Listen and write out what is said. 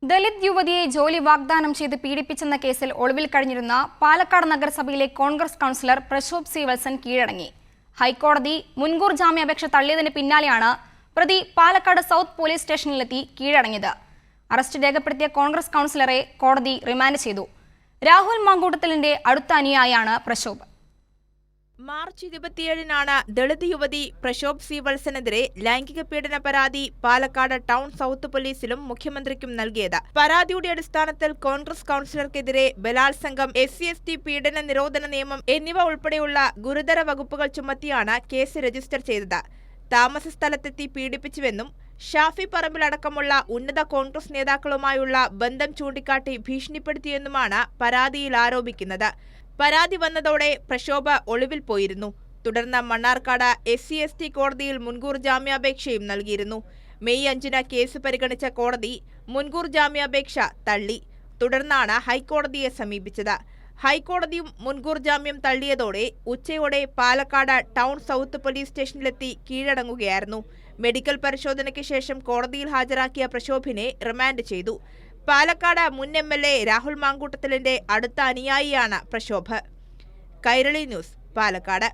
ദലിത് യുവതിയെ ജോലി വാഗ്ദാനം ചെയ്ത് പീഡിപ്പിച്ചെന്ന കേസിൽ ഒളിവിൽ കഴിഞ്ഞിരുന്ന പാലക്കാട് നഗരസഭയിലെ കോൺഗ്രസ് കൗൺസിലർ പ്രശോഭ് സി വത്സൻ കീഴടങ്ങി. ഹൈക്കോടതി മുൻകൂർ ജാമ്യാപേക്ഷ തള്ളിയതിന് പിന്നാലെയാണ് പ്രതി പാലക്കാട് സൗത്ത് പോലീസ് സ്റ്റേഷനിലെത്തി കീഴടങ്ങിയത്. അറസ്റ്റ് രേഖപ്പെടുത്തിയ കോൺഗ്രസ് കൗൺസിലറെ കോടതി റിമാൻഡ് ചെയ്തു. രാഹുൽ മാങ്കൂട്ടത്തിലിന്റെ അടുത്ത അനുയായിയാണ് പ്രശോഭ്. മാർച്ച് 27-നാണ് ദളിത് യുവതി പ്രശോഭ് സി വത്സനെതിരെ ലൈംഗിക പീഡന പരാതി പാലക്കാട് ടൗൺ സൗത്ത് പോലീസിലും മുഖ്യമന്ത്രിക്കും നൽകിയത്. പരാതിയുടെ അടിസ്ഥാനത്തിൽ കോൺഗ്രസ് കൗൺസിലർക്കെതിരെ ബലാത്സംഗം, SC/ST പീഡന നിരോധന നിയമം എന്നിവ ഉൾപ്പെടെയുള്ള ഗുരുതര വകുപ്പുകൾ ചുമത്തിയാണ് കേസ് രജിസ്റ്റർ ചെയ്തത്. താമസ സ്ഥലത്തെത്തി പീഡിപ്പിച്ചുവെന്നും ഷാഫി പറമ്പിലടക്കമുള്ള ഉന്നത കോൺഗ്രസ് നേതാക്കളുമായുള്ള ബന്ധം ചൂണ്ടിക്കാട്ടി ഭീഷണിപ്പെടുത്തിയെന്നുമാണ് പരാതിയിൽ ആരോപിക്കുന്നത്. പരാതി വന്നതോടെ പ്രശോഭ് ഒളിവിൽ പോയിരുന്നു. തുടർന്ന് മണ്ണാർക്കാട് SC/ST കോടതിയിൽ മുൻകൂർ ജാമ്യാപേക്ഷയും നൽകിയിരുന്നു. മെയ് 5-ന് കേസ് പരിഗണിച്ച കോടതി മുൻകൂർ ജാമ്യാപേക്ഷ തള്ളി. തുടർന്നാണ് ഹൈക്കോടതിയെ സമീപിച്ചത്. ഹൈക്കോടതിയും മുൻകൂർ ജാമ്യം തള്ളിയതോടെ ഉച്ചയോടെ പാലക്കാട് ടൗൺ സൗത്ത് പോലീസ് സ്റ്റേഷനിലെത്തി കീഴടങ്ങുകയായിരുന്നു. മെഡിക്കൽ പരിശോധനയ്ക്ക് ശേഷം കോടതിയിൽ ഹാജരാക്കിയ പ്രശോഭിനെ റിമാൻഡ് ചെയ്തു. പാലക്കാട് മുൻ MLA രാഹുൽ മാങ്കൂട്ടത്തിലിന്റെ അടുത്ത അനുയായിയാണ് പ്രശോഭ്. കൈരളി ന്യൂസ്, പാലക്കാട്.